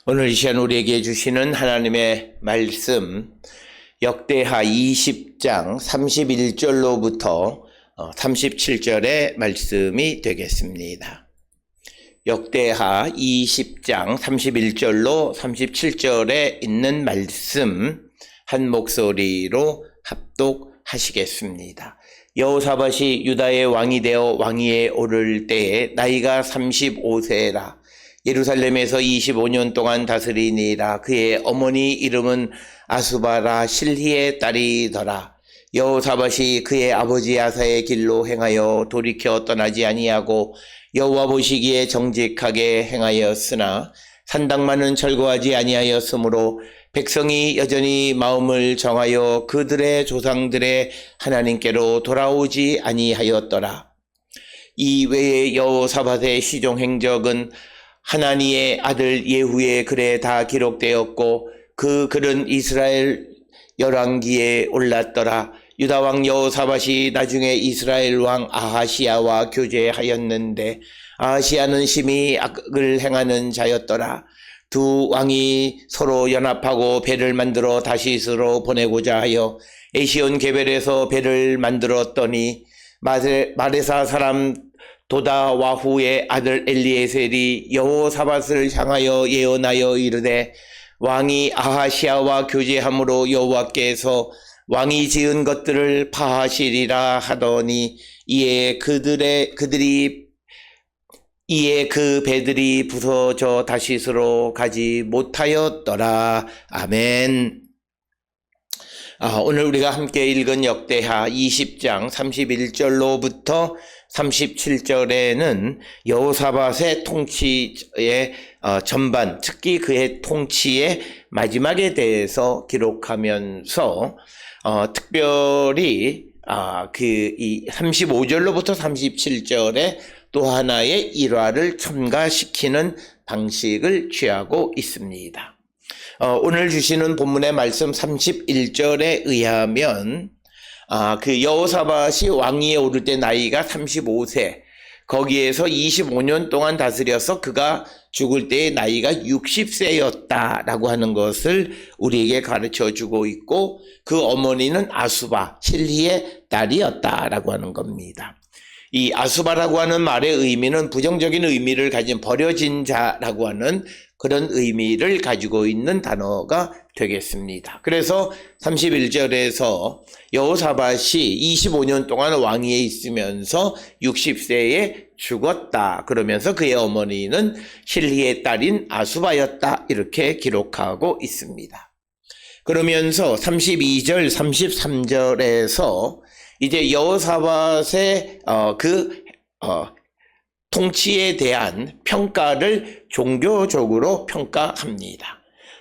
오늘 이 시간 우리에게 주시는 하나님의 말씀 역대하 20장 31절로부터 37절의 말씀이 되겠습니다. 역대하 20장 31절로 37절에 있는 말씀 한 목소리로 합독하시겠습니다. 여호사밧이 유다의 왕이 되어 왕위에 오를 때에 나이가 35세라. 예루살렘에서 25년 동안 다스리니라. 그의 어머니 이름은 아수바라 실히의 딸이더라. 여호사밧이 그의 아버지 아사의 길로 행하여 돌이켜 떠나지 아니하고 여호와 보시기에 정직하게 행하였으나 산당만은 철거하지 아니하였으므로 백성이 여전히 마음을 정하여 그들의 조상들의 하나님께로 돌아오지 아니하였더라. 이 외에 여호사밧의 시종 행적은 하나니의 아들 예후의 글에 다 기록되었고 그 글은 이스라엘 열왕기에 올랐더라. 유다 왕 여호사밧이 나중에 이스라엘 왕 아하시야와 교제하였는데 아하시야는 심히 악을 행하는 자였더라. 두 왕이 서로 연합하고 배를 만들어 다시스로 보내고자 하여 에시온 게벨에서 배를 만들었더니 마레사 사람 도다와후의 아들 엘리에셀이 여호사밧을 향하여 예언하여 이르되 왕이 아하시야와 교제함으로 여호와께서 왕이 지은 것들을 파하시리라 하더니 이에 그 배들이 부서져 다시스로 가지 못하였더라. 아멘. 오늘 우리가 함께 읽은 역대하 20장 31절로부터 37절에는 여호사밧의 통치의 전반, 특히 그의 통치의 마지막에 대해서 기록하면서 특별히 이 35절로부터 37절에 또 하나의 일화를 첨가시키는 방식을 취하고 있습니다. 오늘 주시는 본문의 말씀 31절에 의하면 그 여호사밧이 왕위에 오를 때 나이가 35세, 거기에서 25년 동안 다스려서 그가 죽을 때의 나이가 60세였다라고 하는 것을 우리에게 가르쳐주고 있고 그 어머니는 아수바, 실히의 딸이었다라고 하는 겁니다. 이 아수바라고 하는 말의 의미는 부정적인 의미를 가진 버려진 자라고 하는 그런 의미를 가지고 있는 단어가 되겠습니다. 그래서 31절에서 여호사밧이 25년 동안 왕위에 있으면서 60세에 죽었다. 그러면서 그의 어머니는 실히의 딸인 아수바였다. 이렇게 기록하고 있습니다. 그러면서 32절, 33절에서 이제 여호사밧의 통치에 대한 평가를 종교적으로 평가합니다.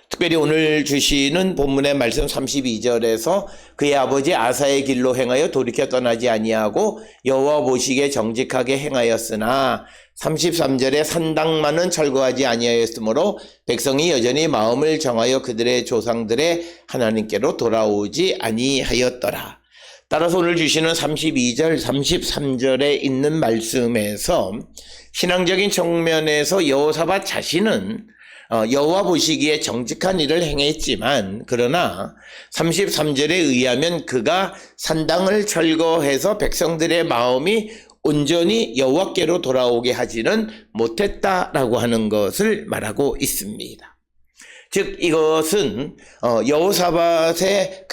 특별히 오늘 주시는 본문의 말씀 32절에서 그의 아버지 아사의 길로 행하여 돌이켜 떠나지 아니하고 여호와 보시기에 정직하게 행하였으나 33절에 산당만은 철거하지 아니하였으므로 백성이 여전히 마음을 정하여 그들의 조상들의 하나님께로 돌아오지 아니하였더라. 따라서 오늘 주시는 32절, 33절에 있는 말씀에서 신앙적인 측면에서 여호사밧 자신은 여호와 보시기에 정직한 일을 행했지만 그러나 33절에 의하면 그가 산당을 철거해서 백성들의 마음이 온전히 여호와께로 돌아오게 하지는 못했다라고 하는 것을 말하고 있습니다. 즉 이것은 여호사밧의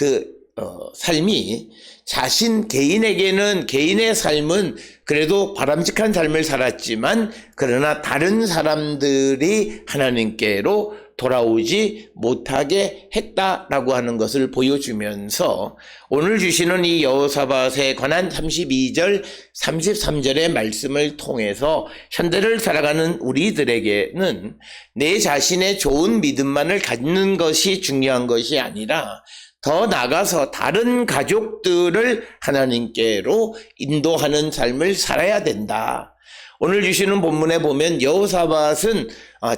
삶이 자신 개인에게는 개인의 삶은 그래도 바람직한 삶을 살았지만 그러나 다른 사람들이 하나님께로 돌아오지 못하게 했다라고 하는 것을 보여주면서 오늘 주시는 이 여호사밧에 관한 32절, 33절의 말씀을 통해서 현대를 살아가는 우리들에게는 내 자신의 좋은 믿음만을 갖는 것이 중요한 것이 아니라 더 나아가서 다른 가족들을 하나님께로 인도하는 삶을 살아야 된다. 오늘 주시는 본문에 보면 여호사밧은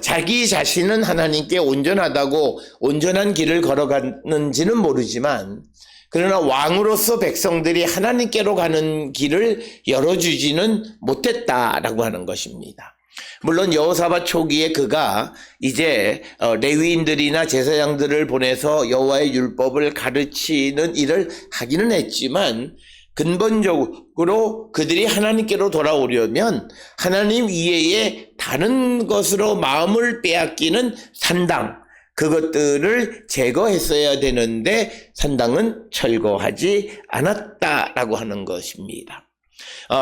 자기 자신은 하나님께 온전하다고 온전한 길을 걸어가는지는 모르지만 그러나 왕으로서 백성들이 하나님께로 가는 길을 열어주지는 못했다라고 하는 것입니다. 물론 여호사밧 초기에 그가 이제 레위인들이나 제사장들을 보내서 여호와의 율법을 가르치는 일을 하기는 했지만 근본적으로 그들이 하나님께로 돌아오려면 하나님 이외에 다른 것으로 마음을 빼앗기는 산당, 그것들을 제거했어야 되는데 산당은 철거하지 않았다라고 하는 것입니다.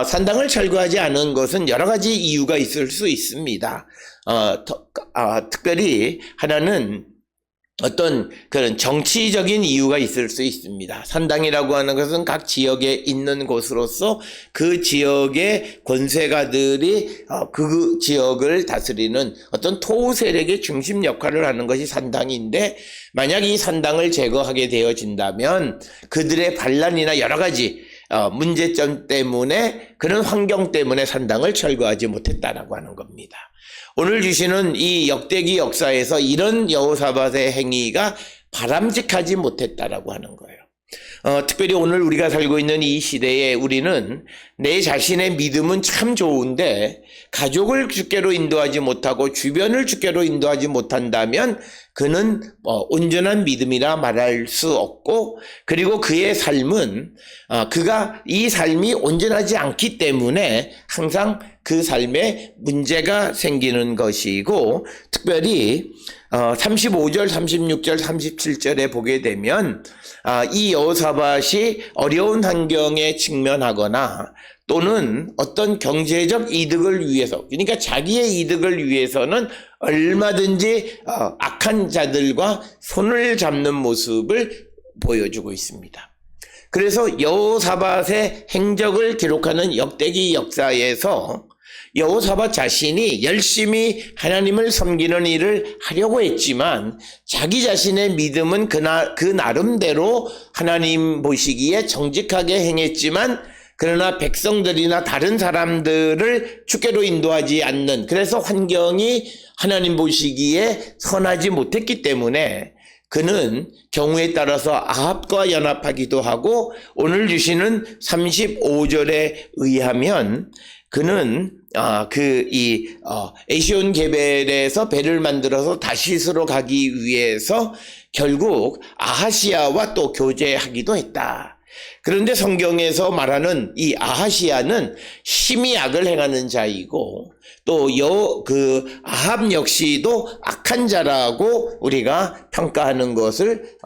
산당을 철거하지 않은 것은 여러 가지 이유가 있을 수 있습니다. 특별히 하나는 어떤 그런 정치적인 이유가 있을 수 있습니다. 산당이라고 하는 것은 각 지역에 있는 곳으로서 그 지역의 권세가들이 그 지역을 다스리는 어떤 토우 세력의 중심 역할을 하는 것이 산당인데, 만약 이 산당을 제거하게 되어진다면 그들의 반란이나 여러 가지 문제점 때문에, 그런 환경 때문에 산당을 철거하지 못했다라고 하는 겁니다. 오늘 주시는 이 역대기 역사에서 이런 여호사밧의 행위가 바람직하지 못했다라고 하는 거예요. 특별히 오늘 우리가 살고 있는 이 시대에 우리는 내 자신의 믿음은 참 좋은데 가족을 주께로 인도하지 못하고 주변을 주께로 인도하지 못한다면 그는 온전한 믿음이라 말할 수 없고, 그리고 그의 삶은 그가 이 삶이 온전하지 않기 때문에 항상 그 삶에 문제가 생기는 것이고, 특별히 35절, 36절, 37절에 보게 되면 이 여호사밧이 어려운 환경에 직면하거나 또는 어떤 경제적 이득을 위해서, 그러니까 자기의 이득을 위해서는 얼마든지 악한 자들과 손을 잡는 모습을 보여주고 있습니다. 그래서 여호사밧의 행적을 기록하는 역대기 역사에서 여호사밧 자신이 열심히 하나님을 섬기는 일을 하려고 했지만 자기 자신의 믿음은 그 나름대로 하나님 보시기에 정직하게 행했지만, 그러나 백성들이나 다른 사람들을 주께로 인도하지 않는, 그래서 환경이 하나님 보시기에 선하지 못했기 때문에 그는 경우에 따라서 아합과 연합하기도 하고, 오늘 주시는 35절에 의하면 그는 에시온 게벨에서 배를 만들어서 다시스로 가기 위해서 결국 아하시아와 또 교제하기도 했다. 그런데 성경에서 말하는 이 아하시아는 심히 악을 행하는 자이고, 또 아합 역시도 악한 자라고 우리가 평가하는 것을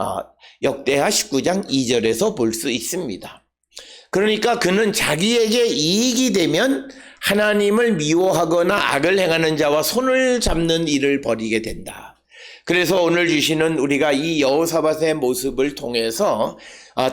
역대하 19장 2절에서 볼 수 있습니다. 그러니까 그는 자기에게 이익이 되면 하나님을 미워하거나 악을 행하는 자와 손을 잡는 일을 벌이게 된다. 그래서 오늘 주시는 우리가 이 여호사밧의 모습을 통해서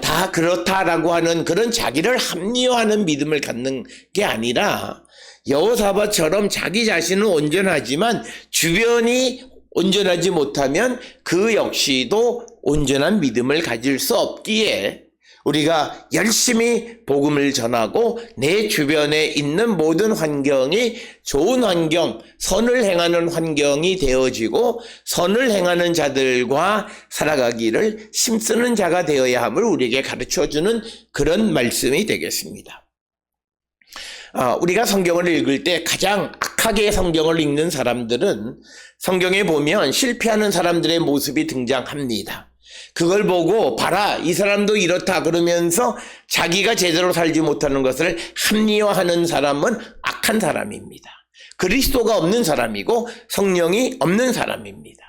다 그렇다라고 하는 그런 자기를 합리화하는 믿음을 갖는 게 아니라, 여호사밧처럼 자기 자신은 온전하지만 주변이 온전하지 못하면 그 역시도 온전한 믿음을 가질 수 없기에 우리가 열심히 복음을 전하고 내 주변에 있는 모든 환경이 좋은 환경, 선을 행하는 환경이 되어지고 선을 행하는 자들과 살아가기를 힘쓰는 자가 되어야 함을 우리에게 가르쳐주는 그런 말씀이 되겠습니다. 우리가 성경을 읽을 때 가장 악하게 성경을 읽는 사람들은 성경에 보면 실패하는 사람들의 모습이 등장합니다. 그걸 보고 봐라, 이 사람도 이렇다 그러면서 자기가 제대로 살지 못하는 것을 합리화하는 사람은 악한 사람입니다. 그리스도가 없는 사람이고 성령이 없는 사람입니다.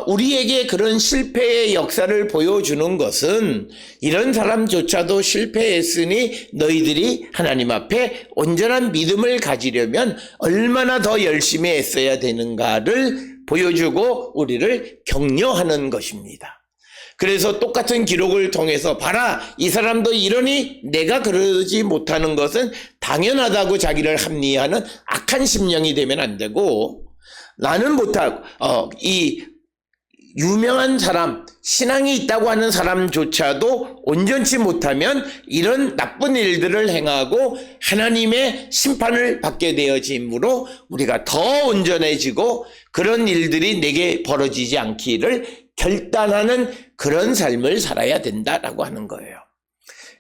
우리에게 그런 실패의 역사를 보여주는 것은 이런 사람조차도 실패했으니 너희들이 하나님 앞에 온전한 믿음을 가지려면 얼마나 더 열심히 애써야 되는가를 보여주고 우리를 격려하는 것입니다. 그래서 똑같은 기록을 통해서 봐라, 이 사람도 이러니 내가 그러지 못하는 것은 당연하다고 자기를 합리화하는 악한 심령이 되면 안 되고, 나는 못하고 이 유명한 사람, 신앙이 있다고 하는 사람조차도 온전치 못하면 이런 나쁜 일들을 행하고 하나님의 심판을 받게 되어지므로 우리가 더 온전해지고 그런 일들이 내게 벌어지지 않기를 결단하는 그런 삶을 살아야 된다라고 하는 거예요.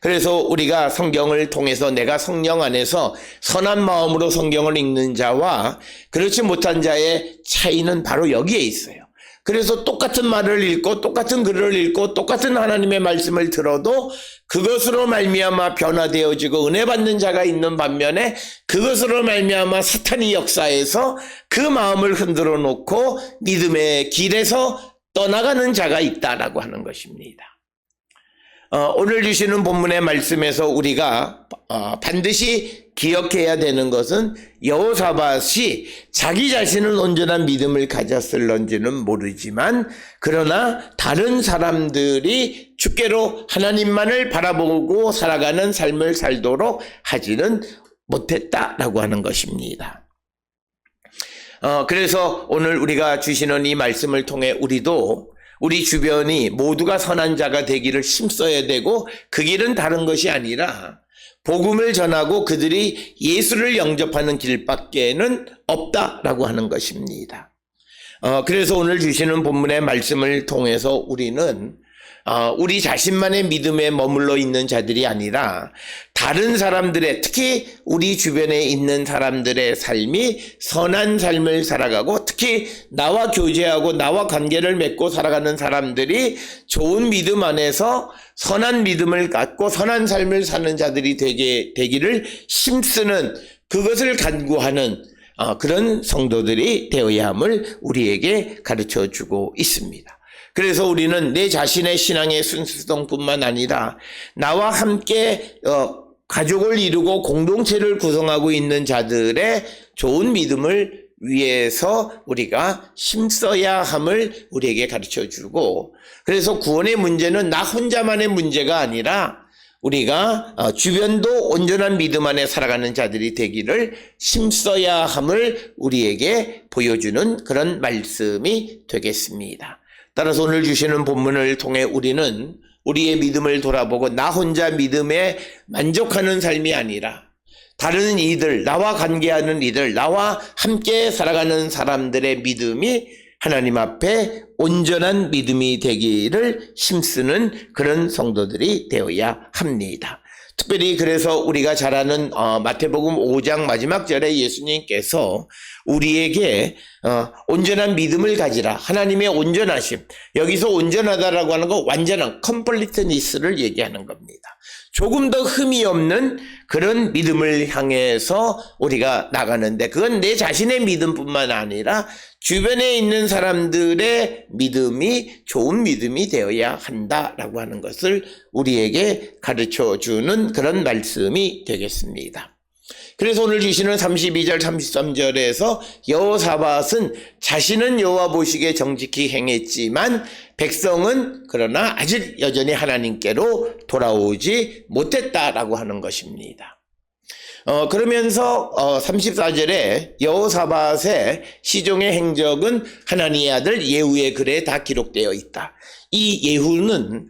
그래서 우리가 성경을 통해서 내가 성령 안에서 선한 마음으로 성경을 읽는 자와 그렇지 못한 자의 차이는 바로 여기에 있어요. 그래서 똑같은 말을 읽고 똑같은 글을 읽고 똑같은 하나님의 말씀을 들어도 그것으로 말미암아 변화되어지고 은혜 받는 자가 있는 반면에 그것으로 말미암아 사탄이 역사해서 그 마음을 흔들어 놓고 믿음의 길에서 떠나가는 자가 있다라고 하는 것입니다. 오늘 주시는 본문의 말씀에서 우리가 반드시 기억해야 되는 것은 여호사밧이 자기 자신은 온전한 믿음을 가졌을런지는 모르지만 그러나 다른 사람들이 주께로 하나님만을 바라보고 살아가는 삶을 살도록 하지는 못했다라고 하는 것입니다. 그래서 오늘 우리가 주시는 이 말씀을 통해 우리도 우리 주변이 모두가 선한 자가 되기를 힘써야 되고 그 길은 다른 것이 아니라 복음을 전하고 그들이 예수를 영접하는 길밖에는 없다라고 하는 것입니다. 그래서 오늘 주시는 본문의 말씀을 통해서 우리는 우리 자신만의 믿음에 머물러 있는 자들이 아니라 다른 사람들의, 특히 우리 주변에 있는 사람들의 삶이 선한 삶을 살아가고 특히 나와 교제하고 나와 관계를 맺고 살아가는 사람들이 좋은 믿음 안에서 선한 믿음을 갖고 선한 삶을 사는 자들이 되기를 힘쓰는, 그것을 간구하는 그런 성도들이 되어야 함을 우리에게 가르쳐 주고 있습니다. 그래서 우리는 내 자신의 신앙의 순수성뿐만 아니라 나와 함께 가족을 이루고 공동체를 구성하고 있는 자들의 좋은 믿음을 위해서 우리가 힘써야 함을 우리에게 가르쳐 주고, 그래서 구원의 문제는 나 혼자만의 문제가 아니라 우리가 주변도 온전한 믿음 안에 살아가는 자들이 되기를 힘써야 함을 우리에게 보여주는 그런 말씀이 되겠습니다. 따라서 오늘 주시는 본문을 통해 우리는 우리의 믿음을 돌아보고 나 혼자 믿음에 만족하는 삶이 아니라 다른 이들, 나와 관계하는 이들, 나와 함께 살아가는 사람들의 믿음이 하나님 앞에 온전한 믿음이 되기를 힘쓰는 그런 성도들이 되어야 합니다. 특별히 그래서 우리가 잘 아는 마태복음 5장 마지막 절에 예수님께서 우리에게 온전한 믿음을 가지라, 하나님의 온전하심, 여기서 온전하다라고 하는 거 완전한 컴플리트니스를 얘기하는 겁니다. 조금 더 흠이 없는 그런 믿음을 향해서 우리가 나가는데 그건 내 자신의 믿음뿐만 아니라 주변에 있는 사람들의 믿음이 좋은 믿음이 되어야 한다라고 하는 것을 우리에게 가르쳐 주는 그런 말씀이 되겠습니다. 그래서 오늘 주시는 32절 33절에서 여호사밧은 자신은 여호와 보시기에 정직히 행했지만 백성은 그러나 아직 여전히 하나님께로 돌아오지 못했다라고 하는 것입니다. 그러면서 34절에 여호사밧의 시종의 행적은 하나님의 아들 예후의 글에 다 기록되어 있다. 이 예후는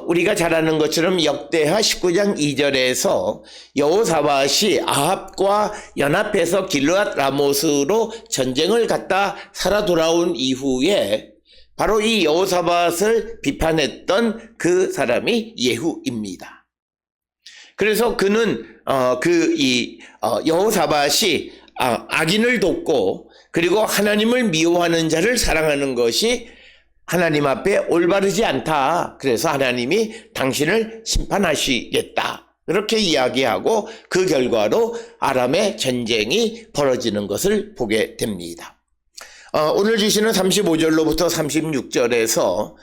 우리가 잘 아는 것처럼 역대하 19장 2절에서 여호사밧이 아합과 연합해서 길르앗 라못으로 전쟁을 갔다 살아 돌아온 이후에 바로 이 여호사밧을 비판했던 그 사람이 예후입니다. 그래서 그는 여호사밧이 악인을 돕고 그리고 하나님을 미워하는 자를 사랑하는 것이 하나님 앞에 올바르지 않다. 그래서 하나님이 당신을 심판하시겠다. 그렇게 이야기하고 그 결과로 아람의 전쟁이 벌어지는 것을 보게 됩니다. 오늘 주시는 35절로부터 36절에서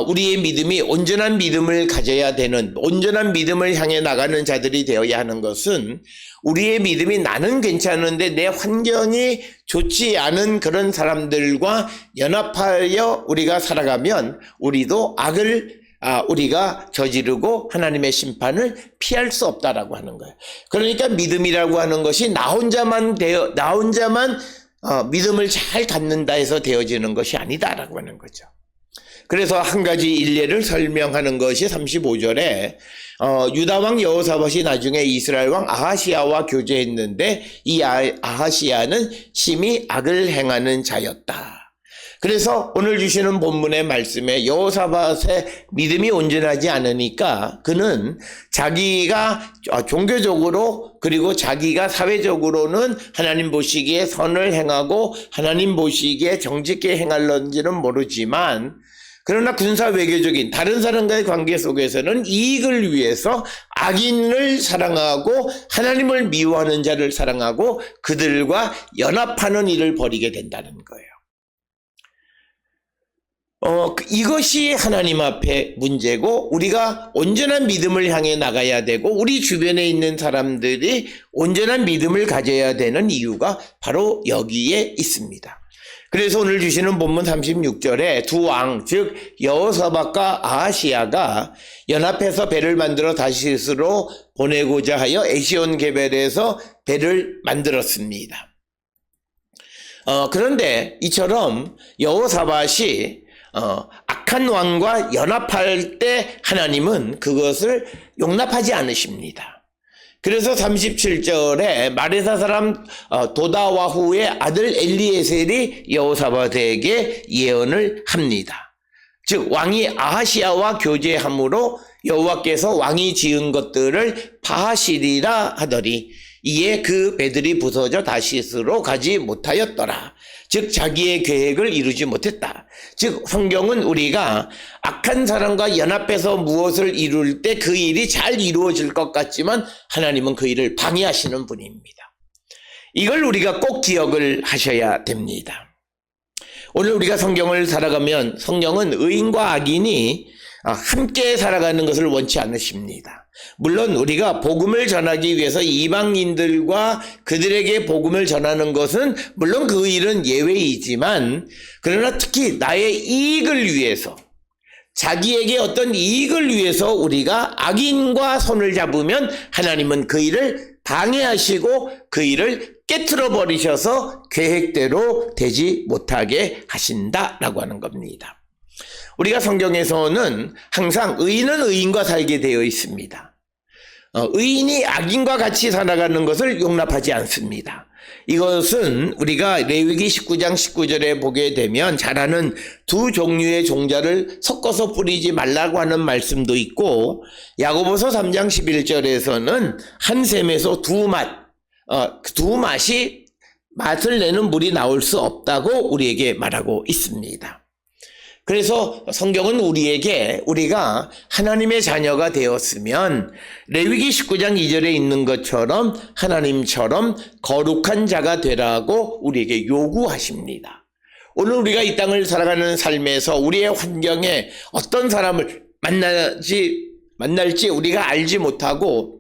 우리의 믿음이 온전한 믿음을 가져야 되는, 온전한 믿음을 향해 나가는 자들이 되어야 하는 것은 우리의 믿음이 나는 괜찮은데 내 환경이 좋지 않은 그런 사람들과 연합하여 우리가 살아가면 우리도 악을 우리가 저지르고 하나님의 심판을 피할 수 없다라고 하는 거예요. 그러니까 믿음이라고 하는 것이 나 혼자만 믿음을 잘 갖는다 해서 되어지는 것이 아니다라고 하는 거죠. 그래서 한 가지 일례를 설명하는 것이 35절에 유다왕 여호사밧이 나중에 이스라엘 왕 아하시야와 교제했는데 이 아하시야는 심히 악을 행하는 자였다. 그래서 오늘 주시는 본문의 말씀에 여호사밧의 믿음이 온전하지 않으니까 그는 자기가 종교적으로 그리고 자기가 사회적으로는 하나님 보시기에 선을 행하고 하나님 보시기에 정직히 행할런지는 모르지만 그러나 군사 외교적인 다른 사람과의 관계 속에서는 이익을 위해서 악인을 사랑하고 하나님을 미워하는 자를 사랑하고 그들과 연합하는 일을 벌이게 된다는 거예요. 이것이 하나님 앞에 문제고 우리가 온전한 믿음을 향해 나가야 되고 우리 주변에 있는 사람들이 온전한 믿음을 가져야 되는 이유가 바로 여기에 있습니다. 그래서 오늘 주시는 본문 36절에 두 왕, 즉 여호사밧과 아하시야가 연합해서 배를 만들어 다시스로 보내고자 하여 에시온 게벨에서 배를 만들었습니다. 그런데 이처럼 여호사밧이 악한 왕과 연합할 때 하나님은 그것을 용납하지 않으십니다. 그래서 37절에 마레사 사람 도다와후의 아들 엘리에셀이 여호사밧에게 예언을 합니다. 즉 왕이 아하시야와 교제함으로 여호와께서 왕이 지은 것들을 파하시리라 하더니 이에 그 배들이 부서져 다시스로 가지 못하였더라. 즉 자기의 계획을 이루지 못했다. 즉 성경은 우리가 악한 사람과 연합해서 무엇을 이룰 때 그 일이 잘 이루어질 것 같지만 하나님은 그 일을 방해하시는 분입니다. 이걸 우리가 꼭 기억을 하셔야 됩니다. 오늘 우리가 성경을 살아가면 성경은 의인과 악인이 함께 살아가는 것을 원치 않으십니다. 물론 우리가 복음을 전하기 위해서 이방인들과 그들에게 복음을 전하는 것은 물론 그 일은 예외이지만 그러나 특히 나의 이익을 위해서 자기에게 어떤 이익을 위해서 우리가 악인과 손을 잡으면 하나님은 그 일을 방해하시고 그 일을 깨트려 버리셔서 계획대로 되지 못하게 하신다라고 하는 겁니다. 우리가 성경에서는 항상 의인은 의인과 살게 되어 있습니다. 의인이 악인과 같이 살아가는 것을 용납하지 않습니다. 이것은 우리가 레위기 19장 19절에 보게 되면 잘 아는 두 종류의 종자를 섞어서 뿌리지 말라고 하는 말씀도 있고 야고보서 3장 11절에서는 한 샘에서 두 맛이 맛을 내는 물이 나올 수 없다고 우리에게 말하고 있습니다. 그래서 성경은 우리가 하나님의 자녀가 되었으면 레위기 19장 2절에 있는 것처럼 하나님처럼 거룩한 자가 되라고 우리에게 요구하십니다. 오늘 우리가 이 땅을 살아가는 삶에서 우리의 환경에 어떤 사람을 만날지 우리가 알지 못하고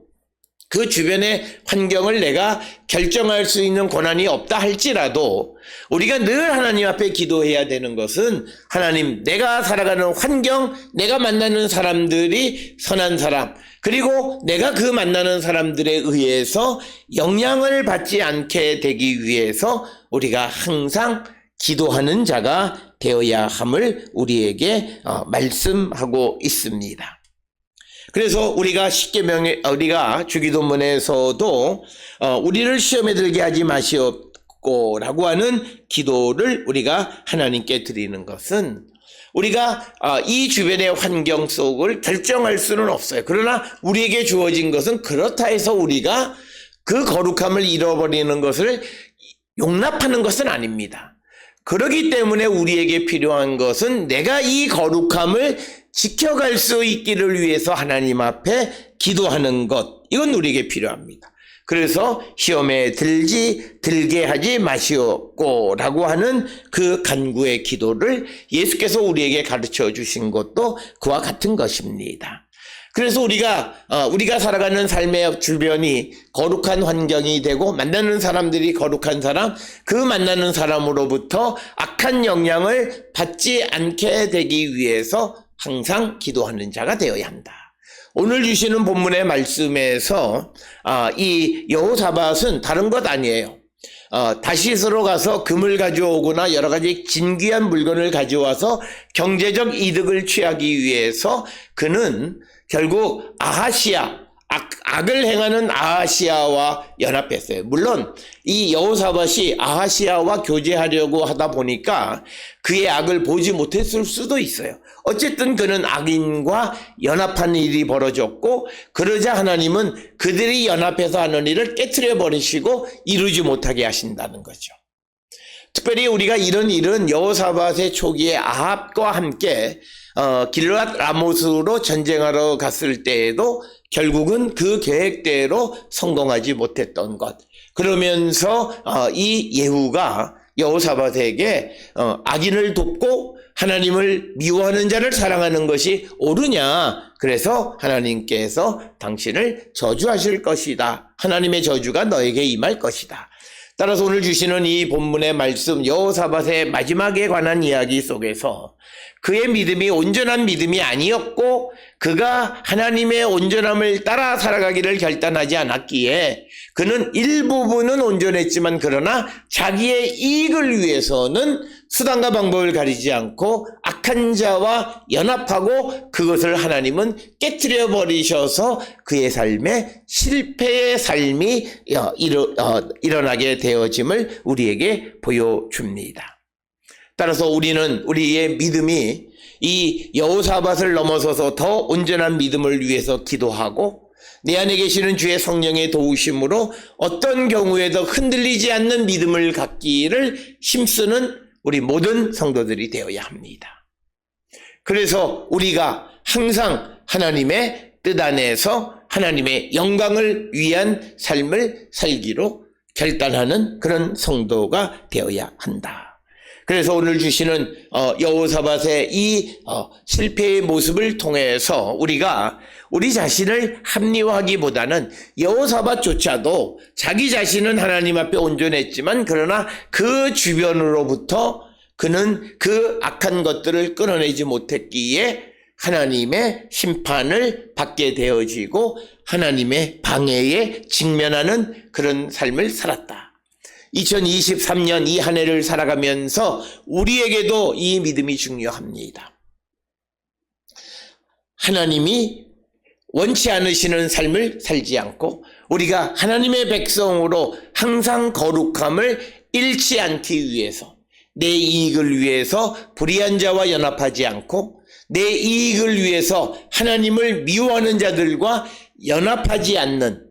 그 주변의 환경을 내가 결정할 수 있는 권한이 없다 할지라도 우리가 늘 하나님 앞에 기도해야 되는 것은 하나님, 내가 살아가는 환경, 내가 만나는 사람들이 선한 사람, 그리고 내가 그 만나는 사람들에 의해서 영향을 받지 않게 되기 위해서 우리가 항상 기도하는 자가 되어야 함을 우리에게 말씀하고 있습니다. 그래서 우리가 우리가 주기도문에서도 우리를 시험에 들게 하지 마시옵고라고 하는 기도를 우리가 하나님께 드리는 것은 우리가 이 주변의 환경 속을 결정할 수는 없어요. 그러나 우리에게 주어진 것은 그렇다 해서 우리가 그 거룩함을 잃어버리는 것을 용납하는 것은 아닙니다. 그렇기 때문에 우리에게 필요한 것은 내가 이 거룩함을 지켜갈 수 있기를 위해서 하나님 앞에 기도하는 것, 이건 우리에게 필요합니다. 그래서 시험에 들게 하지 마시옵고라고 하는 그 간구의 기도를 예수께서 우리에게 가르쳐 주신 것도 그와 같은 것입니다. 그래서 우리가 살아가는 삶의 주변이 거룩한 환경이 되고 만나는 사람들이 거룩한 사람, 그 만나는 사람으로부터 악한 영향을 받지 않게 되기 위해서 항상 기도하는 자가 되어야 한다. 오늘 주시는 본문의 말씀에서 이 여호사밧은 다른 것 아니에요. 다시스로 가서 금을 가져오거나 여러 가지 진귀한 물건을 가져와서 경제적 이득을 취하기 위해서 그는 결국 아하시야, 악을 행하는 아하시아와 연합했어요. 물론 이 여호사밧이 아하시아와 교제하려고 하다 보니까 그의 악을 보지 못했을 수도 있어요. 어쨌든 그는 악인과 연합한 일이 벌어졌고, 그러자 하나님은 그들이 연합해서 하는 일을 깨트려 버리시고 이루지 못하게 하신다는 거죠. 특별히 우리가 이런 일은 여호사밧의 초기에 아합과 함께 길르앗 라모스로 전쟁하러 갔을 때에도 결국은 그 계획대로 성공하지 못했던 것. 그러면서 이 예후가 여호사밧에게 악인을 돕고 하나님을 미워하는 자를 사랑하는 것이 옳으냐, 그래서 하나님께서 당신을 저주하실 것이다, 하나님의 저주가 너에게 임할 것이다. 따라서 오늘 주시는 이 본문의 말씀, 여호사밧의 마지막에 관한 이야기 속에서 그의 믿음이 온전한 믿음이 아니었고 그가 하나님의 온전함을 따라 살아가기를 결단하지 않았기에 그는 일부분은 온전했지만 그러나 자기의 이익을 위해서는 수단과 방법을 가리지 않고 악한 자와 연합하고 그것을 하나님은 깨트려 버리셔서 그의 삶에 실패의 삶이 일어나게 되어짐을 우리에게 보여줍니다. 따라서 우리는 우리의 믿음이 이 여호사밧을 넘어서서 더 온전한 믿음을 위해서 기도하고 내 안에 계시는 주의 성령의 도우심으로 어떤 경우에도 흔들리지 않는 믿음을 갖기를 힘쓰는 우리 모든 성도들이 되어야 합니다. 그래서 우리가 항상 하나님의 뜻 안에서 하나님의 영광을 위한 삶을 살기로 결단하는 그런 성도가 되어야 한다. 그래서 오늘 주시는 여호사밧의 이 실패의 모습을 통해서 우리가 우리 자신을 합리화하기보다는 여호사밧조차도 자기 자신은 하나님 앞에 온전했지만 그러나 그 주변으로부터 그는 그 악한 것들을 끊어내지 못했기에 하나님의 심판을 받게 되어지고 하나님의 방해에 직면하는 그런 삶을 살았다. 2023년 이 한 해를 살아가면서 우리에게도 이 믿음이 중요합니다. 하나님이 원치 않으시는 삶을 살지 않고 우리가 하나님의 백성으로 항상 거룩함을 잃지 않기 위해서 내 이익을 위해서 불의한 자와 연합하지 않고 내 이익을 위해서 하나님을 미워하는 자들과 연합하지 않는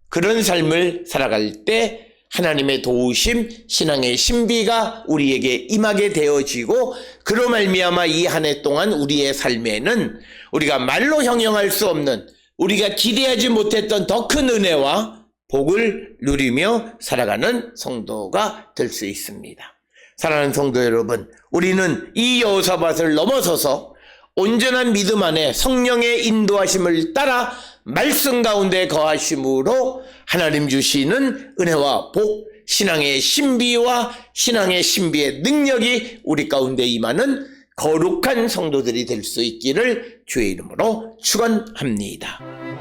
그런 삶을 살아갈 때 하나님의 도우심, 신앙의 신비가 우리에게 임하게 되어지고 그로 말미암아 이 한 해 동안 우리의 삶에는 우리가 말로 형용할 수 없는 우리가 기대하지 못했던 더 큰 은혜와 복을 누리며 살아가는 성도가 될 수 있습니다. 사랑하는 성도 여러분, 우리는 이 여호사밧을 넘어서서 온전한 믿음 안에 성령의 인도하심을 따라 말씀 가운데 거하심으로 하나님 주시는 은혜와 복, 신앙의 신비와 신앙의 신비의 능력이 우리 가운데 임하는 거룩한 성도들이 될 수 있기를 주의 이름으로 축원합니다.